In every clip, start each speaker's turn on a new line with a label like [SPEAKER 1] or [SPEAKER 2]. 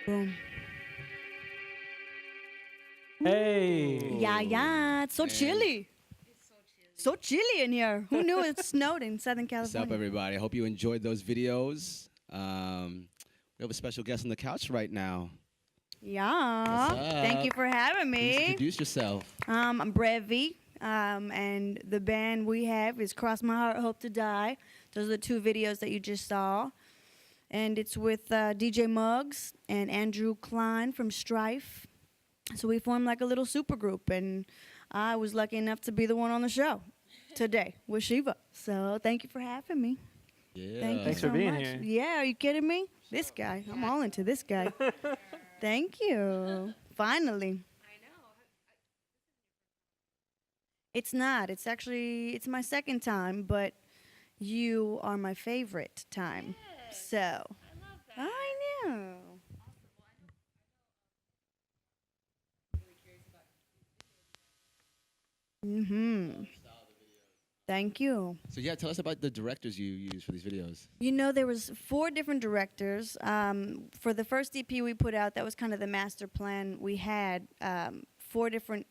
[SPEAKER 1] Boom.
[SPEAKER 2] Hey.
[SPEAKER 1] Yeah, it's so chilly. So chilly in here. Who knew it snowed in Southern
[SPEAKER 3] What's
[SPEAKER 1] California?
[SPEAKER 3] up, everybody? I hope you enjoyed those videos. We have a special guest on the couch right now.
[SPEAKER 1] Yeah.
[SPEAKER 3] What's up?
[SPEAKER 1] Thank you for having
[SPEAKER 3] Please
[SPEAKER 1] me.
[SPEAKER 3] introduce yourself.
[SPEAKER 1] I'm Brevi, and the band we have is Cross My Heart, Hope to Die. Those are the two videos that you just saw. And it's with DJ Muggs and Andrew Klein from Strife. So we formed like a little supergroup, and I was lucky enough to be the one on the show today with Shiva. So thank you for having me.
[SPEAKER 3] Yeah.
[SPEAKER 1] Thank you
[SPEAKER 2] Thanks
[SPEAKER 1] so
[SPEAKER 2] for being
[SPEAKER 1] much.
[SPEAKER 2] here.
[SPEAKER 1] Yeah, are you kidding me? This guy. I'm all into this guy. Thank you. Finally. It's not. It's actually, it's my second time, but you are my favorite time. So, I know. Mm-hmm. Thank you.
[SPEAKER 3] So yeah, tell us about the directors you use for these videos.
[SPEAKER 1] You know, there was 4 different directors. For the first EP we put out, that was kind of the master plan. We had 4 different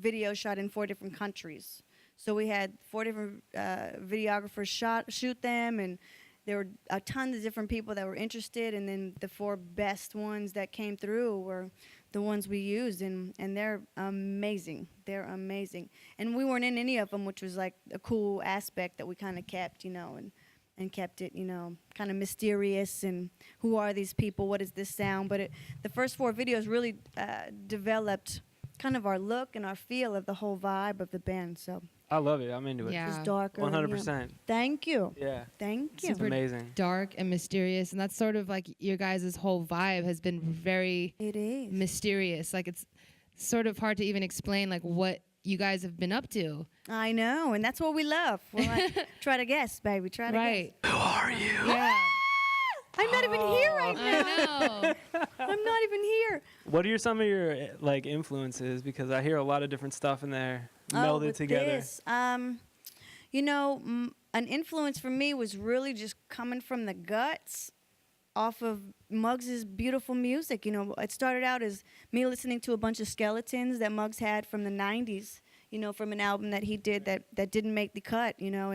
[SPEAKER 1] videos shot in 4 different countries. So we had 4 different videographers shoot them, and there were a ton of different people that were interested. And then the 4 best ones that came through were the ones we used, and they're amazing. They're amazing. And we weren't in any of them, which was like a cool aspect that we kind of kept, you know, and kept it, you know, kind of mysterious. And who are these people? What is this sound? But the first 4 videos really developed kind of our look and our feel of the whole vibe of the band. So
[SPEAKER 2] I love it. I'm into it.
[SPEAKER 4] Yeah.
[SPEAKER 1] it's darker.
[SPEAKER 2] 100%.
[SPEAKER 1] Thank you.
[SPEAKER 2] Yeah.
[SPEAKER 1] Thank you.
[SPEAKER 2] It's amazing.
[SPEAKER 4] Dark and mysterious, and that's sort of like your guys' whole vibe has been very
[SPEAKER 1] It is.
[SPEAKER 4] mysterious. Like it's sort of hard to even explain like what you guys have been up to.
[SPEAKER 1] I know, and that's what we love. We're like, try to guess, baby. Try to
[SPEAKER 4] Right.
[SPEAKER 1] guess.
[SPEAKER 3] Who are you?
[SPEAKER 4] Yeah.
[SPEAKER 1] I'm not even here right now.
[SPEAKER 4] I know.
[SPEAKER 1] I'm not even here.
[SPEAKER 2] What are some of your like influences? Because I hear a lot of different stuff in there melded
[SPEAKER 1] with
[SPEAKER 2] together.
[SPEAKER 1] This, you know, an influence for me was really just coming from the guts off of Muggs' beautiful music. You know, it started out as me listening to a bunch of skeletons that Muggs had from the 90s, you know, from an album that he did that didn't make the cut, you know,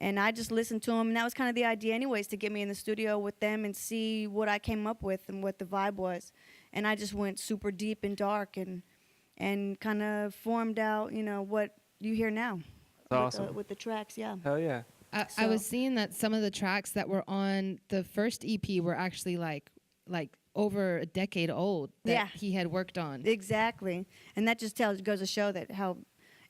[SPEAKER 1] and I just listened to him, and that was kind of the idea anyways, to get me in the studio with them and see what I came up with and what the vibe was. And I just went super deep and dark and kind of formed out, you know, what you hear now.
[SPEAKER 2] That's awesome.
[SPEAKER 1] With the tracks, yeah.
[SPEAKER 2] Hell yeah.
[SPEAKER 4] I was seeing that some of the tracks that were on the first EP were actually like over a decade old that
[SPEAKER 1] Yeah.
[SPEAKER 4] he had worked on.
[SPEAKER 1] Exactly. And that just goes to show that how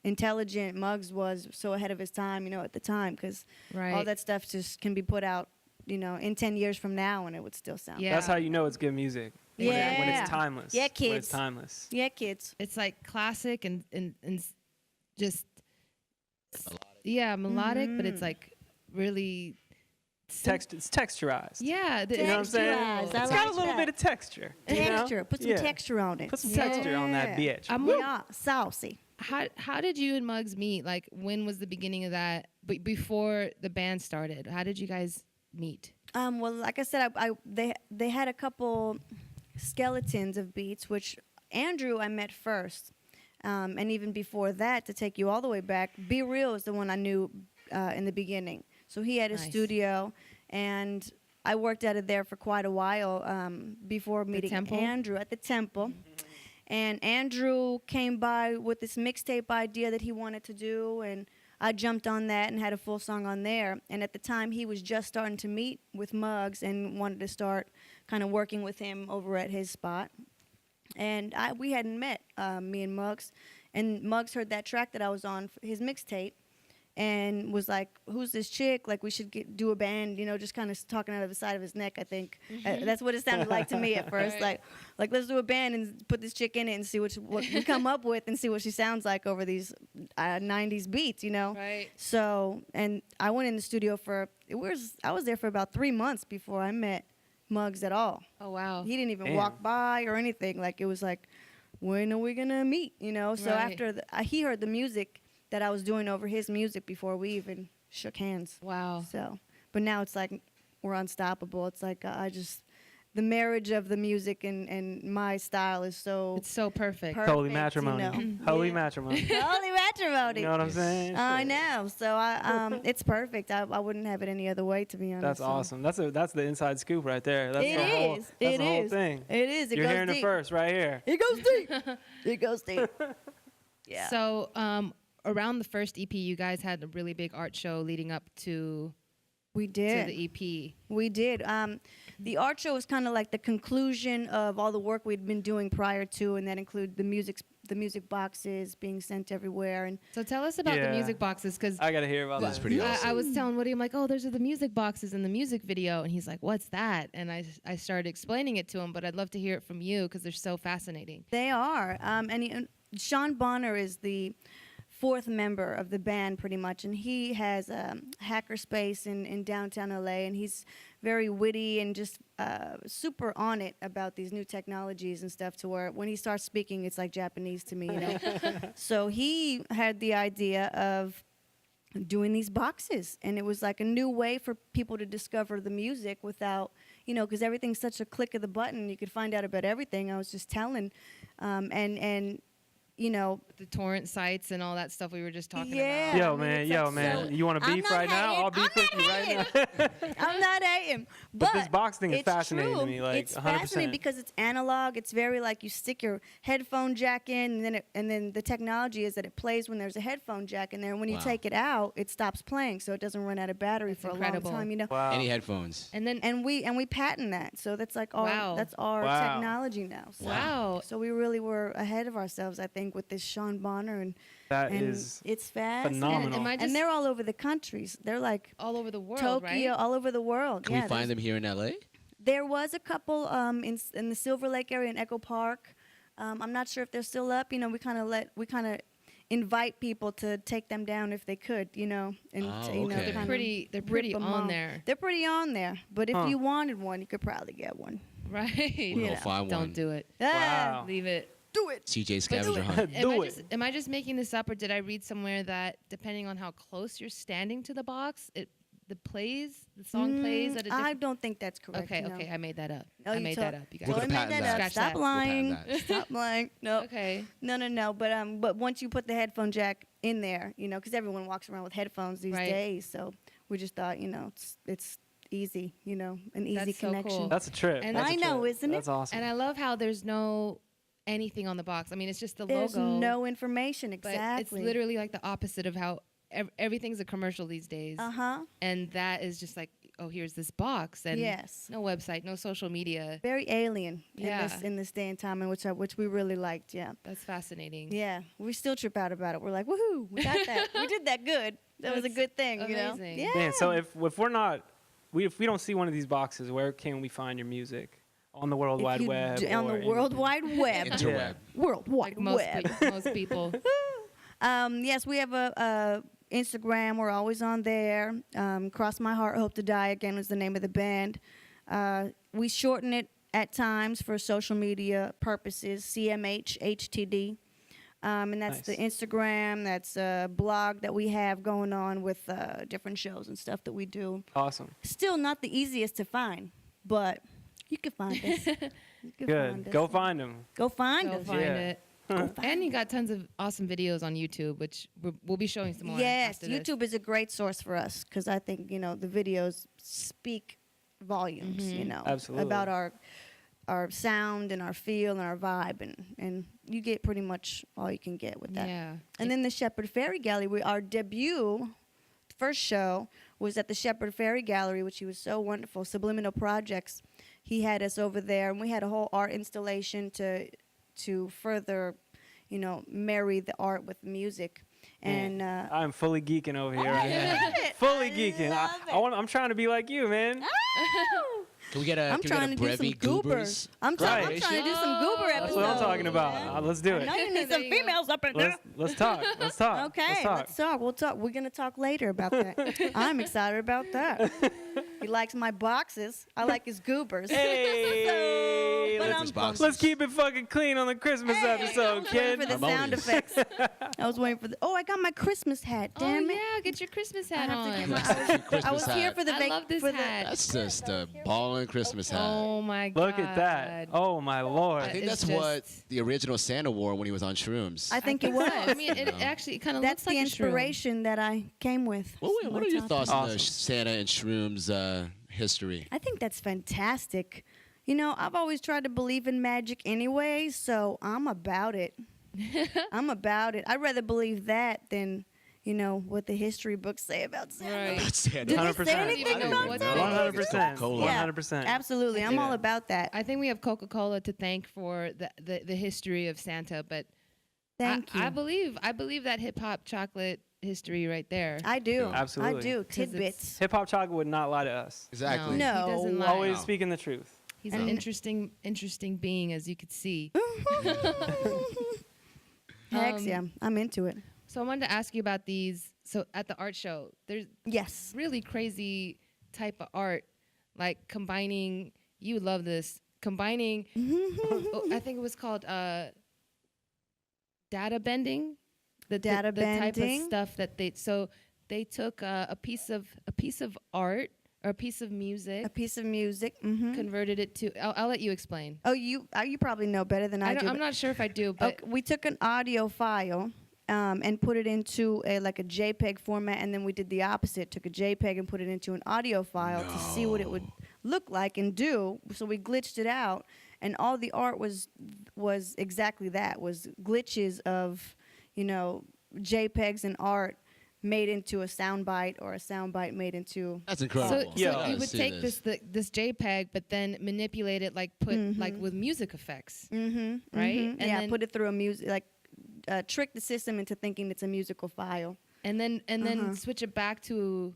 [SPEAKER 1] intelligent Muggs was, so ahead of his time, you know, at the time, because
[SPEAKER 4] Right.
[SPEAKER 1] all that stuff just can be put out, you know, in 10 years from now, and it would still sound.
[SPEAKER 4] Yeah.
[SPEAKER 2] That's how you know it's good music.
[SPEAKER 1] Yeah.
[SPEAKER 2] When it's timeless.
[SPEAKER 1] Yeah,
[SPEAKER 2] When
[SPEAKER 1] kids.
[SPEAKER 2] it's timeless.
[SPEAKER 1] Yeah, kids.
[SPEAKER 4] It's like classic and just melodic, but it's like really
[SPEAKER 2] It's texturized.
[SPEAKER 4] yeah.
[SPEAKER 2] You know what I'm saying?
[SPEAKER 1] Texturized. I
[SPEAKER 2] It's
[SPEAKER 1] like
[SPEAKER 2] got a little
[SPEAKER 1] that.
[SPEAKER 2] bit of texture. you know?
[SPEAKER 1] Texture. Put some
[SPEAKER 2] Yeah.
[SPEAKER 1] texture on it.
[SPEAKER 2] Put some texture on that
[SPEAKER 1] Yeah.
[SPEAKER 2] bitch.
[SPEAKER 4] I'm
[SPEAKER 1] Yeah, saucy.
[SPEAKER 4] How did you and Muggs meet? Like when was the beginning of that? But before the band started, how did you guys meet?
[SPEAKER 1] Well, like I said, they had a couple skeletons of beats, which Andrew I met first, and even before that, to take you all the way back, Breal is the one I knew in the beginning. So he had a
[SPEAKER 4] Nice.
[SPEAKER 1] studio, and I worked out of there for quite a while before meeting
[SPEAKER 4] Temple?
[SPEAKER 1] Andrew at the Temple. And Andrew came by with this mixtape idea that he wanted to do, and I jumped on that and had a full song on there. And at the time, he was just starting to meet with Muggs and wanted to start kind of working with him over at his spot. And we hadn't met, me and Muggs. And Muggs heard that track that I was on, for his mixtape, and was like, who's this chick? Like, we should do a band, you know, just kind of talking out of the side of his neck, I think. That's what it sounded like to me at first.
[SPEAKER 4] Right.
[SPEAKER 1] Like let's do a band and put this chick in it and see what we come up with and see what she sounds like over these 90s beats, you know?
[SPEAKER 4] Right.
[SPEAKER 1] So, and I went in the studio I was there for about 3 months before I met Muggs at all.
[SPEAKER 4] Oh wow.
[SPEAKER 1] He didn't even
[SPEAKER 2] Damn.
[SPEAKER 1] walk by or anything. Like, it was like, when are we gonna meet? You know. So
[SPEAKER 4] Right.
[SPEAKER 1] after he heard the music that I was doing over his music before we even shook hands.
[SPEAKER 4] Wow.
[SPEAKER 1] So, but now it's like we're unstoppable. It's like the marriage of the music and my style is so
[SPEAKER 4] It's so perfect.
[SPEAKER 2] Holy
[SPEAKER 1] perfect,
[SPEAKER 2] matrimony.
[SPEAKER 1] you know.
[SPEAKER 2] Holy
[SPEAKER 1] Yeah.
[SPEAKER 2] matrimony.
[SPEAKER 1] Holy matrimony.
[SPEAKER 2] You know what I'm saying?
[SPEAKER 1] I know. So it's perfect. I wouldn't have it any other way, to be honest.
[SPEAKER 2] That's
[SPEAKER 1] So.
[SPEAKER 2] awesome. That's the inside scoop right there. That's
[SPEAKER 1] It
[SPEAKER 2] the whole,
[SPEAKER 1] is.
[SPEAKER 2] That's
[SPEAKER 1] It
[SPEAKER 2] the whole
[SPEAKER 1] is.
[SPEAKER 2] thing.
[SPEAKER 1] It is. It
[SPEAKER 2] You're
[SPEAKER 1] goes
[SPEAKER 2] hearing
[SPEAKER 1] deep.
[SPEAKER 2] it first right here.
[SPEAKER 1] It goes deep. It goes deep. Yeah.
[SPEAKER 4] So around the first EP, you guys had a really big art show leading up to
[SPEAKER 1] we did.
[SPEAKER 4] the EP.
[SPEAKER 1] We did. The art show was kind of like the conclusion of all the work we'd been doing prior to, and that included the music boxes being sent everywhere. And
[SPEAKER 4] So tell us about the
[SPEAKER 2] Yeah.
[SPEAKER 4] music boxes, because
[SPEAKER 2] I got to hear about
[SPEAKER 3] That's
[SPEAKER 2] that.
[SPEAKER 3] pretty awesome.
[SPEAKER 4] I was telling Woody, I'm like, oh, those are the music boxes in the music video. And he's like, what's that? And I started explaining it to him, but I'd love to hear it from you because they're so fascinating.
[SPEAKER 1] they are. And Sean Bonner is the fourth member of the band, pretty much, and he has a hackerspace in downtown LA, and he's very witty and just super on it about these new technologies and stuff, to where when he starts speaking, it's like Japanese to me, you know. So he had the idea of doing these boxes, and it was like a new way for people to discover the music without, you know, because everything's such a click of the button. You could find out about everything. I was just telling, and you know,
[SPEAKER 4] The torrent sites and all that stuff we were just talking
[SPEAKER 1] Yeah.
[SPEAKER 4] about.
[SPEAKER 2] Yo,
[SPEAKER 1] I mean,
[SPEAKER 2] man,
[SPEAKER 1] it's
[SPEAKER 2] yo,
[SPEAKER 1] like
[SPEAKER 2] man.
[SPEAKER 1] so-
[SPEAKER 2] You want to
[SPEAKER 1] I'm
[SPEAKER 2] beef
[SPEAKER 1] not
[SPEAKER 2] right now?
[SPEAKER 1] hating.
[SPEAKER 2] I'll beef with you right now.
[SPEAKER 1] I'm not hating,
[SPEAKER 2] But this box thing is
[SPEAKER 1] it's
[SPEAKER 2] fascinating to
[SPEAKER 1] true.
[SPEAKER 2] me, like,
[SPEAKER 1] it's
[SPEAKER 2] 100%.
[SPEAKER 1] fascinating because it's analog. It's very like you stick your headphone jack in, and then the technology is that it plays when there's a headphone jack in there. And when you
[SPEAKER 3] Wow.
[SPEAKER 1] take it out, it stops playing, so it doesn't run out of battery
[SPEAKER 4] That's
[SPEAKER 1] for
[SPEAKER 4] incredible.
[SPEAKER 1] a long time. You know.
[SPEAKER 2] Wow.
[SPEAKER 3] Any headphones?
[SPEAKER 4] And then,
[SPEAKER 1] And we patent that, so that's like our
[SPEAKER 4] Wow.
[SPEAKER 1] that's our
[SPEAKER 2] Wow.
[SPEAKER 1] technology now. So,
[SPEAKER 4] wow.
[SPEAKER 1] so we really were ahead of ourselves, I think, with this Sean Bonner, and
[SPEAKER 2] That
[SPEAKER 1] and
[SPEAKER 2] is
[SPEAKER 1] it's fast.
[SPEAKER 2] phenomenal.
[SPEAKER 4] Am I just
[SPEAKER 1] And they're all over the countries. They're like
[SPEAKER 4] all over the world,
[SPEAKER 1] Tokyo,
[SPEAKER 4] right?
[SPEAKER 1] all over the world.
[SPEAKER 3] Can
[SPEAKER 1] yeah,
[SPEAKER 3] we find them here in LA?
[SPEAKER 1] There was a couple in the Silver Lake area in Echo Park. I'm not sure if they're still up. You know, we kind of invite people to take them down if they could. You know, and
[SPEAKER 3] Oh,
[SPEAKER 1] to, you know,
[SPEAKER 3] okay.
[SPEAKER 1] kinda
[SPEAKER 4] They're
[SPEAKER 1] rip
[SPEAKER 4] pretty
[SPEAKER 1] 'em
[SPEAKER 4] on
[SPEAKER 1] off.
[SPEAKER 4] there,
[SPEAKER 1] They're pretty on there. But if
[SPEAKER 2] Huh.
[SPEAKER 1] you wanted one, you could probably get one.
[SPEAKER 4] right?
[SPEAKER 3] We'll
[SPEAKER 1] Yeah.
[SPEAKER 3] go find one.
[SPEAKER 4] Don't do it.
[SPEAKER 2] Wow.
[SPEAKER 4] Leave it.
[SPEAKER 1] Do it.
[SPEAKER 3] CJ scavenger hunt.
[SPEAKER 2] Do it.
[SPEAKER 4] Am I just making this up, or did I read somewhere that depending on how close you're standing to the box, the song plays at a
[SPEAKER 1] I
[SPEAKER 4] different...
[SPEAKER 1] don't think that's correct.
[SPEAKER 4] Okay,
[SPEAKER 1] no.
[SPEAKER 4] okay, I made that up.
[SPEAKER 1] No,
[SPEAKER 4] I
[SPEAKER 1] you
[SPEAKER 4] made
[SPEAKER 1] told-
[SPEAKER 4] that up, you guys.
[SPEAKER 3] We're
[SPEAKER 1] Totally
[SPEAKER 3] gonna
[SPEAKER 1] made
[SPEAKER 3] patent
[SPEAKER 1] that
[SPEAKER 3] that.
[SPEAKER 1] up.
[SPEAKER 4] Scratch
[SPEAKER 1] Stop
[SPEAKER 4] that.
[SPEAKER 3] We'll
[SPEAKER 1] lying.
[SPEAKER 3] patent that.
[SPEAKER 1] Stop lying. No.
[SPEAKER 4] Okay.
[SPEAKER 1] No. But once you put the headphone jack in there, you know, because everyone walks around with headphones these
[SPEAKER 4] Right.
[SPEAKER 1] days, so we just thought, you know, it's easy, you know, an easy
[SPEAKER 4] That's so
[SPEAKER 1] connection.
[SPEAKER 4] cool.
[SPEAKER 2] That's a trip.
[SPEAKER 4] And
[SPEAKER 2] That's
[SPEAKER 1] I
[SPEAKER 2] a
[SPEAKER 1] know,
[SPEAKER 2] trip.
[SPEAKER 1] isn't it?
[SPEAKER 2] That's awesome.
[SPEAKER 4] And I love how there's no anything on the box. I mean, it's just the
[SPEAKER 1] There's
[SPEAKER 4] logo.
[SPEAKER 1] no information
[SPEAKER 4] but
[SPEAKER 1] exactly.
[SPEAKER 4] it's literally like the opposite of how everything's a commercial these days. And that is just like, oh, here's this box, and
[SPEAKER 1] Yes.
[SPEAKER 4] no website, no social media.
[SPEAKER 1] Very alien
[SPEAKER 4] Yeah.
[SPEAKER 1] in this day and time, and which we really liked. Yeah.
[SPEAKER 4] That's fascinating.
[SPEAKER 1] Yeah, we still trip out about it. We're like, woohoo, we got that. We did that good. That was a
[SPEAKER 4] That's
[SPEAKER 1] good thing, you know.
[SPEAKER 4] amazing.
[SPEAKER 1] Yeah.
[SPEAKER 2] Man, so if we're not, if we don't see one of these boxes, where can we find your music? On the World
[SPEAKER 1] If
[SPEAKER 2] Wide
[SPEAKER 1] you
[SPEAKER 2] Web?
[SPEAKER 1] on
[SPEAKER 2] or
[SPEAKER 1] the World Wide Web.
[SPEAKER 3] Interweb.
[SPEAKER 1] World Wide
[SPEAKER 4] Like most,
[SPEAKER 1] Web.
[SPEAKER 4] most people.
[SPEAKER 1] Yes, we have a Instagram. We're always on there. Cross My Heart, Hope to Die Again was the name of the band. We shorten it at times for social media purposes, CMHHTD. And that's the
[SPEAKER 2] Nice.
[SPEAKER 1] Instagram. That's a blog that we have going on with different shows and stuff that we do.
[SPEAKER 2] Awesome.
[SPEAKER 1] Still not the easiest to find, but you can find us. You can
[SPEAKER 2] Good.
[SPEAKER 1] find us.
[SPEAKER 2] Go find them.
[SPEAKER 1] Go find
[SPEAKER 4] Go
[SPEAKER 1] us.
[SPEAKER 4] find
[SPEAKER 2] Yeah.
[SPEAKER 4] it. And you got tons of awesome videos on YouTube, which we'll be showing some more.
[SPEAKER 1] Yes,
[SPEAKER 4] after this.
[SPEAKER 1] YouTube is a great source for us because I think, you know, the videos speak volumes, you know,
[SPEAKER 2] Absolutely.
[SPEAKER 1] about our sound and our feel and our vibe, and you get pretty much all you can get with that.
[SPEAKER 4] Yeah.
[SPEAKER 1] And then the Shepherd Ferry Gallery, our debut first show was at the Shepherd Ferry Gallery, which he was so wonderful. Subliminal Projects, he had us over there, and we had a whole art installation to further, you know, marry the art with music. And
[SPEAKER 2] I'm fully geeking over here. Right now.
[SPEAKER 1] love it.
[SPEAKER 2] Fully
[SPEAKER 1] I
[SPEAKER 2] geeking.
[SPEAKER 1] love
[SPEAKER 2] I'm trying to be like you, man.
[SPEAKER 3] Can we get a,
[SPEAKER 1] I'm
[SPEAKER 3] can
[SPEAKER 1] trying
[SPEAKER 3] we
[SPEAKER 1] to
[SPEAKER 3] get a
[SPEAKER 1] do some
[SPEAKER 3] Brevi
[SPEAKER 1] goobers.
[SPEAKER 3] goobers?
[SPEAKER 1] I'm trying
[SPEAKER 2] Right.
[SPEAKER 1] to do some goober
[SPEAKER 4] That's
[SPEAKER 1] episodes.
[SPEAKER 2] That's what I'm talking about.
[SPEAKER 1] man.
[SPEAKER 2] Let's do
[SPEAKER 1] I
[SPEAKER 2] it.
[SPEAKER 1] know you need
[SPEAKER 4] There
[SPEAKER 1] some
[SPEAKER 4] you go.
[SPEAKER 1] females up in there.
[SPEAKER 2] Let's talk. Let's talk.
[SPEAKER 1] Okay,
[SPEAKER 2] Let's talk.
[SPEAKER 1] let's talk. We'll talk. We're gonna talk later about that. I'm excited about that. He likes my boxes. I like his goobers.
[SPEAKER 2] Hey,
[SPEAKER 1] But
[SPEAKER 3] Christmas boxes.
[SPEAKER 2] let's keep it fucking clean on the Christmas
[SPEAKER 1] Hey, I
[SPEAKER 2] episode,
[SPEAKER 1] was waiting
[SPEAKER 2] kid.
[SPEAKER 1] for the sound
[SPEAKER 3] Harmonious.
[SPEAKER 1] effects. I was waiting for the. Oh, I got my Christmas hat. Damn
[SPEAKER 4] oh
[SPEAKER 1] it!
[SPEAKER 4] yeah, get your Christmas hat
[SPEAKER 1] I have to
[SPEAKER 4] on.
[SPEAKER 1] get my-
[SPEAKER 3] Christmas
[SPEAKER 1] I was here
[SPEAKER 3] hat.
[SPEAKER 1] for the.
[SPEAKER 4] I love this
[SPEAKER 1] for
[SPEAKER 4] hat.
[SPEAKER 3] That's just a ballin' Christmas hat.
[SPEAKER 4] Oh my god.
[SPEAKER 2] Look at that. Oh my lord.
[SPEAKER 3] I think
[SPEAKER 4] It's
[SPEAKER 3] that's what
[SPEAKER 4] just-
[SPEAKER 3] the original Santa wore when he was on Shrooms.
[SPEAKER 1] I think it was.
[SPEAKER 4] I mean, it actually kind of
[SPEAKER 1] That's
[SPEAKER 4] looks like
[SPEAKER 1] the
[SPEAKER 4] a shroom.
[SPEAKER 1] inspiration that I came with.
[SPEAKER 3] What are your thoughts on the
[SPEAKER 2] Awesome.
[SPEAKER 3] Santa and Shrooms history?
[SPEAKER 1] I think that's fantastic. You know, I've always tried to believe in magic anyway, so I'm about it. I'm about it. I'd rather believe that than, you know, what the history books say about Santa.
[SPEAKER 4] Right.
[SPEAKER 3] Santa.
[SPEAKER 1] Did they
[SPEAKER 2] 100%.
[SPEAKER 1] say anything
[SPEAKER 4] I don't
[SPEAKER 1] about
[SPEAKER 4] even
[SPEAKER 1] that?
[SPEAKER 4] know.
[SPEAKER 2] 100%.
[SPEAKER 3] Coca-Cola.
[SPEAKER 1] Yeah.
[SPEAKER 2] 100%.
[SPEAKER 1] Absolutely. I'm all about that.
[SPEAKER 4] I think we have Coca-Cola to thank for the history of Santa, but
[SPEAKER 1] Thank you.
[SPEAKER 4] I believe that hip hop chocolate history right there.
[SPEAKER 1] I do.
[SPEAKER 2] Absolutely.
[SPEAKER 1] I do.
[SPEAKER 4] 'Cause
[SPEAKER 1] Tidbits.
[SPEAKER 2] Hip hop chocolate would not lie to us.
[SPEAKER 3] Exactly.
[SPEAKER 1] No.
[SPEAKER 4] he doesn't lie.
[SPEAKER 2] Always
[SPEAKER 3] No.
[SPEAKER 2] speaking the truth.
[SPEAKER 4] He's an interesting being, as you could see.
[SPEAKER 1] Hex, yeah. I'm into it.
[SPEAKER 4] So I wanted to ask you about these. So at the art show, there's
[SPEAKER 1] Yes.
[SPEAKER 4] really crazy type of art, like combining. You would love this. Combining. I think it was called data bending. The
[SPEAKER 1] Data
[SPEAKER 4] the type
[SPEAKER 1] bending?
[SPEAKER 4] of stuff that they took a piece of art or a piece of music,
[SPEAKER 1] A piece of music. Mm-hmm.
[SPEAKER 4] converted it to. I'll let you explain.
[SPEAKER 1] Oh, you probably know better than I do.
[SPEAKER 4] I'm not sure if I do, but
[SPEAKER 1] Okay, we took an audio file and put it into a JPEG format, and then we did the opposite. Took a JPEG and put it into an audio file to see what it would look like and do. So we glitched it out, and all the art was exactly that. Was glitches of, you know, JPEGs and art made into a soundbite, or a soundbite made into.
[SPEAKER 3] That's
[SPEAKER 4] so,
[SPEAKER 3] incredible.
[SPEAKER 4] so
[SPEAKER 2] Yeah.
[SPEAKER 4] you would take this JPEG, but then manipulate it, like put like with music effects,
[SPEAKER 1] Mm-hmm.
[SPEAKER 4] right?
[SPEAKER 1] Mm-hmm.
[SPEAKER 4] And
[SPEAKER 1] Yeah,
[SPEAKER 4] then,
[SPEAKER 1] put it through a music, trick the system into thinking it's a musical file.
[SPEAKER 4] and then switch it back to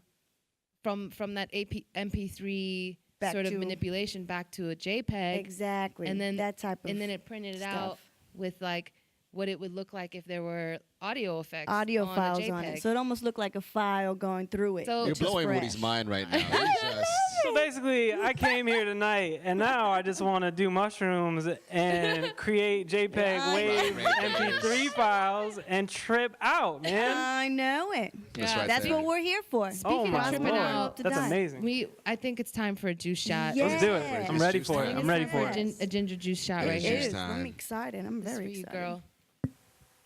[SPEAKER 4] from that MP3
[SPEAKER 1] Back
[SPEAKER 4] sort of
[SPEAKER 1] to-
[SPEAKER 4] manipulation back to a JPEG,
[SPEAKER 1] Exactly.
[SPEAKER 4] and then
[SPEAKER 1] that type of.
[SPEAKER 4] and then it printed it out
[SPEAKER 1] stuff.
[SPEAKER 4] with like what it would look like if there were audio effects,
[SPEAKER 1] audio
[SPEAKER 4] on
[SPEAKER 1] files
[SPEAKER 4] a
[SPEAKER 1] on it,
[SPEAKER 4] JPEG.
[SPEAKER 1] so it almost looked like a file going through it.
[SPEAKER 4] So-
[SPEAKER 3] You're
[SPEAKER 1] which was
[SPEAKER 3] blowing
[SPEAKER 1] fresh.
[SPEAKER 3] Woody's mind right now. He's just.
[SPEAKER 2] So basically, I came here tonight, and now I just want to do mushrooms and create JPEG Wave MP3 files and trip out, man.
[SPEAKER 1] I know it.
[SPEAKER 3] That's right
[SPEAKER 1] That's
[SPEAKER 3] there.
[SPEAKER 1] what we're here for.
[SPEAKER 2] Oh
[SPEAKER 4] of
[SPEAKER 2] my
[SPEAKER 4] tripping
[SPEAKER 2] lord,
[SPEAKER 4] out,
[SPEAKER 2] that's
[SPEAKER 1] die.
[SPEAKER 2] amazing.
[SPEAKER 4] I think it's time for a juice shot.
[SPEAKER 1] Yeah.
[SPEAKER 2] Let's do it.
[SPEAKER 1] Yes.
[SPEAKER 2] I'm ready
[SPEAKER 3] Juice
[SPEAKER 2] for it.
[SPEAKER 3] time.
[SPEAKER 2] I'm ready for
[SPEAKER 1] Yes.
[SPEAKER 2] it.
[SPEAKER 4] A ginger juice shot
[SPEAKER 3] It
[SPEAKER 4] right
[SPEAKER 3] is
[SPEAKER 4] here.
[SPEAKER 3] juice
[SPEAKER 1] I'm
[SPEAKER 3] time.
[SPEAKER 1] excited. I'm
[SPEAKER 4] This
[SPEAKER 1] very
[SPEAKER 4] for you,
[SPEAKER 1] excited.
[SPEAKER 4] girl.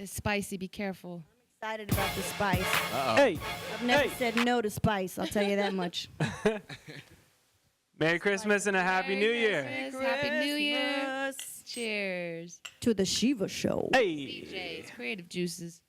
[SPEAKER 4] It's spicy. Be careful.
[SPEAKER 1] Excited about the spice.
[SPEAKER 3] Uh-oh.
[SPEAKER 2] Hey,
[SPEAKER 1] I've never
[SPEAKER 2] Hey.
[SPEAKER 1] said no to spice. I'll tell you that much.
[SPEAKER 2] Merry Christmas and a Happy New Year.
[SPEAKER 4] Christmas, Happy New Year. Cheers.
[SPEAKER 1] To the Shiva show.
[SPEAKER 2] Hey.
[SPEAKER 4] DJs, creative juices.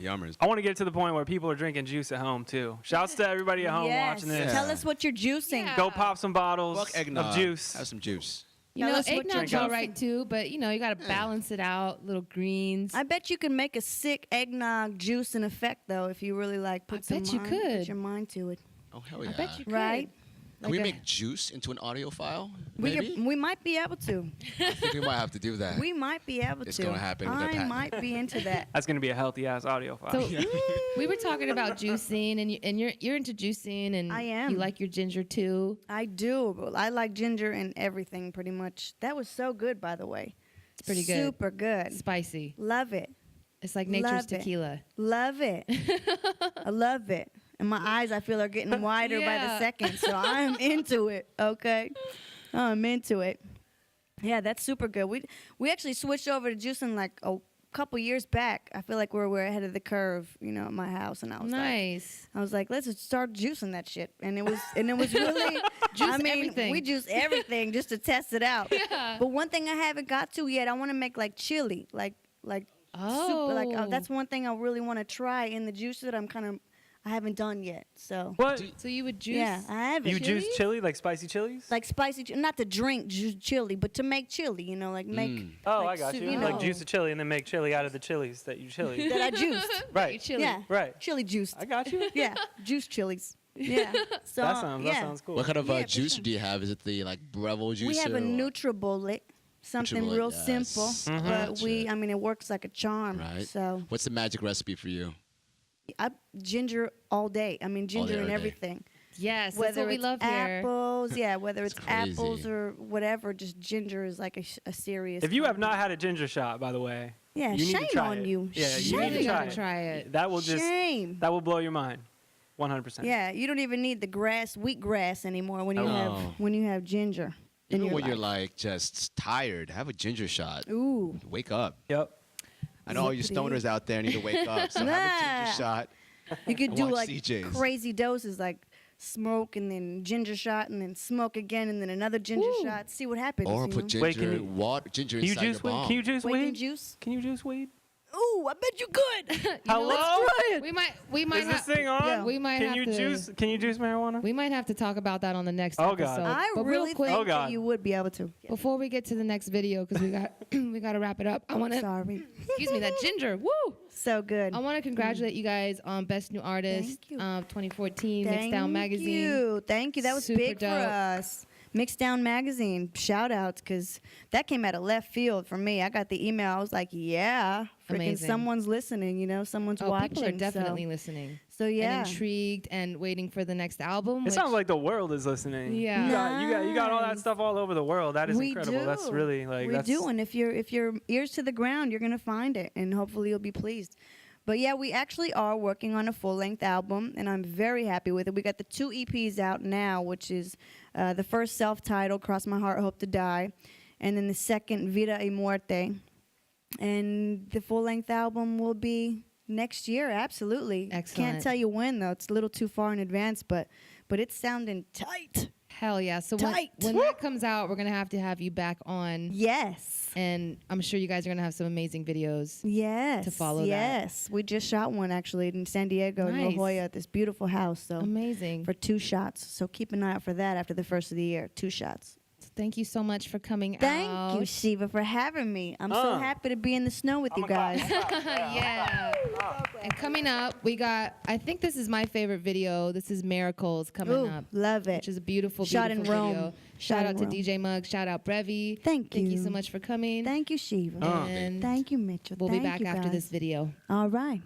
[SPEAKER 3] Yummers.
[SPEAKER 2] I want to get to the point where people are drinking juice at home too. Shouts to everybody at home
[SPEAKER 1] Yes.
[SPEAKER 2] watching this.
[SPEAKER 1] Tell us what you're juicing.
[SPEAKER 4] Yeah.
[SPEAKER 2] Go pop some bottles
[SPEAKER 3] Fuck eggnog.
[SPEAKER 2] of juice.
[SPEAKER 3] Have some juice.
[SPEAKER 4] You
[SPEAKER 1] Tell
[SPEAKER 4] know,
[SPEAKER 1] us what you're
[SPEAKER 4] eggnog's
[SPEAKER 2] juicing.
[SPEAKER 4] all right too, but you know, you got to balance it out. Little greens.
[SPEAKER 1] I bet you can make a sick eggnog juice in effect, though, if you really like put
[SPEAKER 4] I
[SPEAKER 1] some
[SPEAKER 4] bet you
[SPEAKER 1] mind,
[SPEAKER 4] could.
[SPEAKER 1] put your mind to it.
[SPEAKER 3] Oh, hell yeah.
[SPEAKER 4] I bet you could.
[SPEAKER 1] Right?
[SPEAKER 3] Can we
[SPEAKER 4] Like a-
[SPEAKER 3] make juice into an audio file?
[SPEAKER 1] We,
[SPEAKER 3] Maybe?
[SPEAKER 1] we might be able to.
[SPEAKER 3] I think we might have to do that.
[SPEAKER 1] We might be able
[SPEAKER 3] It's
[SPEAKER 1] to.
[SPEAKER 3] gonna happen with that
[SPEAKER 1] I
[SPEAKER 3] patent.
[SPEAKER 1] might be into that.
[SPEAKER 2] That's gonna be a healthy ass audio file.
[SPEAKER 4] So we were talking about juicing, and you're into juicing, and
[SPEAKER 1] I am.
[SPEAKER 4] You like your ginger too.
[SPEAKER 1] I do. But I like ginger and everything, pretty much. That was so good, by the way.
[SPEAKER 4] It's pretty good.
[SPEAKER 1] Super good.
[SPEAKER 4] Spicy.
[SPEAKER 1] Love it.
[SPEAKER 4] It's like nature's
[SPEAKER 1] Love it.
[SPEAKER 4] tequila.
[SPEAKER 1] Love it. I love it. And my eyes, I feel, are getting wider by the
[SPEAKER 4] Yeah.
[SPEAKER 1] second. So I'm into it. Okay, I'm into it. Yeah, that's super good. We actually switched over to juicing like a couple years back. I feel like we're ahead of the curve, you know, at my house. And I was
[SPEAKER 4] Nice.
[SPEAKER 1] like, let's just start juicing that shit. And it was really,
[SPEAKER 4] Juice
[SPEAKER 1] I mean,
[SPEAKER 4] everything.
[SPEAKER 1] we juice everything just to test it out.
[SPEAKER 4] Yeah.
[SPEAKER 1] But one thing I haven't got to yet, I want to make like chili, like super. Like that's one thing I really want to try in the juice that I haven't done yet. So
[SPEAKER 2] What?
[SPEAKER 4] So you would juice?
[SPEAKER 1] yeah, I haven't.
[SPEAKER 2] You juice chili, like spicy chilies?
[SPEAKER 1] like spicy, not to drink chili, but to make chili. You know, like make.
[SPEAKER 2] Oh,
[SPEAKER 1] like
[SPEAKER 2] I got
[SPEAKER 1] soup,
[SPEAKER 2] you.
[SPEAKER 1] you
[SPEAKER 2] Like
[SPEAKER 1] know.
[SPEAKER 2] juice a chili and then make chili out of the chilies that you chili.
[SPEAKER 1] That I juiced.
[SPEAKER 2] Right.
[SPEAKER 4] Chili.
[SPEAKER 1] Yeah.
[SPEAKER 2] Right.
[SPEAKER 1] Chili juiced.
[SPEAKER 2] I got you.
[SPEAKER 1] Yeah, juice chilies. Yeah. So
[SPEAKER 2] That sounds cool.
[SPEAKER 3] What kind of
[SPEAKER 1] Yeah, for
[SPEAKER 3] juicer
[SPEAKER 1] sure.
[SPEAKER 3] do you have? Is it the like Brevi juicer?
[SPEAKER 1] we have a
[SPEAKER 3] or-
[SPEAKER 1] NutriBullet, something
[SPEAKER 3] NutriBullet,
[SPEAKER 1] real
[SPEAKER 3] yes.
[SPEAKER 1] simple,
[SPEAKER 3] Mhm.
[SPEAKER 1] but
[SPEAKER 3] Gotcha.
[SPEAKER 1] I mean, it works like a charm.
[SPEAKER 3] Right.
[SPEAKER 1] So
[SPEAKER 3] What's the magic recipe for you?
[SPEAKER 1] Ginger all day. I mean, ginger
[SPEAKER 5] day,
[SPEAKER 1] in
[SPEAKER 5] all day.
[SPEAKER 1] everything.
[SPEAKER 4] Yes, that's
[SPEAKER 1] Whether
[SPEAKER 4] what we
[SPEAKER 1] it's
[SPEAKER 4] love here.
[SPEAKER 1] apples, yeah, whether it's
[SPEAKER 5] crazy.
[SPEAKER 1] apples or whatever, just ginger is like a serious.
[SPEAKER 2] If you have
[SPEAKER 1] condiment.
[SPEAKER 2] not had a ginger shot, by the way,
[SPEAKER 1] Yeah,
[SPEAKER 2] you need
[SPEAKER 1] shame
[SPEAKER 2] to try
[SPEAKER 1] on
[SPEAKER 2] it.
[SPEAKER 1] you.
[SPEAKER 2] Yeah, you
[SPEAKER 1] Shame.
[SPEAKER 2] need to
[SPEAKER 4] You
[SPEAKER 2] try
[SPEAKER 4] gotta
[SPEAKER 2] it.
[SPEAKER 4] try it.
[SPEAKER 2] That will just
[SPEAKER 1] Shame.
[SPEAKER 2] that will blow your mind, 100%.
[SPEAKER 1] Yeah, you don't even need the wheatgrass anymore when you
[SPEAKER 5] Oh.
[SPEAKER 1] have ginger. in
[SPEAKER 5] Even
[SPEAKER 1] your
[SPEAKER 5] when you're
[SPEAKER 1] life.
[SPEAKER 5] like just tired, have a ginger shot.
[SPEAKER 1] Ooh.
[SPEAKER 5] Wake up.
[SPEAKER 2] Yep.
[SPEAKER 5] I know all you
[SPEAKER 1] Zippity.
[SPEAKER 5] stoners out there need to wake up. So have a
[SPEAKER 1] Nah.
[SPEAKER 5] ginger shot.
[SPEAKER 1] You could
[SPEAKER 5] And
[SPEAKER 1] do
[SPEAKER 5] watch
[SPEAKER 1] like
[SPEAKER 5] CJs.
[SPEAKER 1] crazy doses, like smoke and then ginger shot and then smoke again and then another ginger
[SPEAKER 4] Woo.
[SPEAKER 1] shot. See what happens.
[SPEAKER 5] Or
[SPEAKER 1] you
[SPEAKER 5] put
[SPEAKER 1] know?
[SPEAKER 2] Wait,
[SPEAKER 5] ginger,
[SPEAKER 2] can you-
[SPEAKER 5] ginger
[SPEAKER 2] Can you
[SPEAKER 5] inside your
[SPEAKER 2] juice weed?
[SPEAKER 5] bomb.
[SPEAKER 2] Can you juice
[SPEAKER 1] Wake and
[SPEAKER 2] weed?
[SPEAKER 1] juice.
[SPEAKER 2] Can you juice weed?
[SPEAKER 1] Ooh, I bet you could.
[SPEAKER 4] You know
[SPEAKER 2] Hello?
[SPEAKER 4] what? We might
[SPEAKER 2] Is this
[SPEAKER 4] have,
[SPEAKER 2] thing on?
[SPEAKER 1] Yeah.
[SPEAKER 4] we might
[SPEAKER 2] Can
[SPEAKER 4] have
[SPEAKER 2] you
[SPEAKER 4] to
[SPEAKER 2] juice? Can you juice marijuana?
[SPEAKER 4] we might have to talk about that on the next
[SPEAKER 2] Oh, God.
[SPEAKER 4] episode.
[SPEAKER 1] I
[SPEAKER 4] But
[SPEAKER 1] really
[SPEAKER 4] real quick,
[SPEAKER 1] think
[SPEAKER 2] Oh, God.
[SPEAKER 1] that you would be able to.
[SPEAKER 4] before we get to the next video, because we got we got to wrap it up. I want to
[SPEAKER 1] Sorry.
[SPEAKER 4] excuse me, that ginger. Woo!
[SPEAKER 1] So good.
[SPEAKER 4] I want to congratulate you guys on Best New Artist
[SPEAKER 1] Thank you.
[SPEAKER 4] 2014
[SPEAKER 1] Thank
[SPEAKER 4] Mixdown Magazine.
[SPEAKER 1] you. Thank you. That was
[SPEAKER 4] Super
[SPEAKER 1] big
[SPEAKER 4] dope.
[SPEAKER 1] for us. Mixdown Magazine. Shout outs because that came out of left field for me. I got the email. I was like, yeah, freaking
[SPEAKER 4] Amazing.
[SPEAKER 1] someone's listening, someone's
[SPEAKER 4] Oh,
[SPEAKER 1] watching.
[SPEAKER 4] people are definitely listening
[SPEAKER 1] So yeah.
[SPEAKER 4] and intrigued and waiting for the next album.
[SPEAKER 2] It
[SPEAKER 4] which-
[SPEAKER 2] sounds like the world is listening.
[SPEAKER 4] Yeah.
[SPEAKER 2] You got all that
[SPEAKER 1] Nice.
[SPEAKER 2] stuff all over the world. That is
[SPEAKER 1] we
[SPEAKER 2] incredible.
[SPEAKER 1] do.
[SPEAKER 2] That's really like
[SPEAKER 1] we
[SPEAKER 2] that's
[SPEAKER 1] do. And if your ears to the ground, you're gonna find it, and hopefully you'll be pleased. But yeah, we actually are working on a full-length album, and I'm very happy with it. We got the 2 EPs out now, which is the first self-titled, Cross My Heart, Hope to Die, and then the second, Vida y Muerte. And the full-length album will be next year, absolutely.
[SPEAKER 4] Excellent.
[SPEAKER 1] Can't tell you when, though. It's a little too far in advance, but it's sounding tight.
[SPEAKER 4] Hell yeah. So
[SPEAKER 1] Tight.
[SPEAKER 4] when that comes out, we're going to have you back on.
[SPEAKER 1] Yes.
[SPEAKER 4] And I'm sure you guys are going to have some amazing videos.
[SPEAKER 1] Yes.
[SPEAKER 4] to follow that.
[SPEAKER 1] Yes. We just shot one actually in San Diego in La
[SPEAKER 4] Nice.
[SPEAKER 1] Jolla at this beautiful house. So
[SPEAKER 4] Amazing.
[SPEAKER 1] for 2 shots. So keep an eye out for that after the first of the year. 2 shots.
[SPEAKER 4] Thank you so much for coming
[SPEAKER 1] Thank
[SPEAKER 4] out.
[SPEAKER 1] you, Shiva, for having me. I'm so happy to be in the snow with you guys.
[SPEAKER 4] Yeah. And coming up, we got, I think this is my favorite video. This is Miracles coming
[SPEAKER 1] Ooh,
[SPEAKER 4] up.
[SPEAKER 1] love it.
[SPEAKER 4] Which is a beautiful,
[SPEAKER 1] Shot in
[SPEAKER 4] beautiful
[SPEAKER 1] Rome.
[SPEAKER 4] video.
[SPEAKER 1] Shot
[SPEAKER 4] Shout
[SPEAKER 1] in
[SPEAKER 4] out to
[SPEAKER 1] Rome.
[SPEAKER 4] DJ Mugg. Shout out Brevi.
[SPEAKER 1] Thank
[SPEAKER 4] you
[SPEAKER 1] you.
[SPEAKER 4] so much for coming.
[SPEAKER 1] Thank you, Shiva.
[SPEAKER 4] And
[SPEAKER 1] Thank you, Mitchell.
[SPEAKER 4] we'll be
[SPEAKER 1] Thank
[SPEAKER 4] back
[SPEAKER 1] you,
[SPEAKER 4] after
[SPEAKER 1] guys.
[SPEAKER 4] this video.
[SPEAKER 1] All right.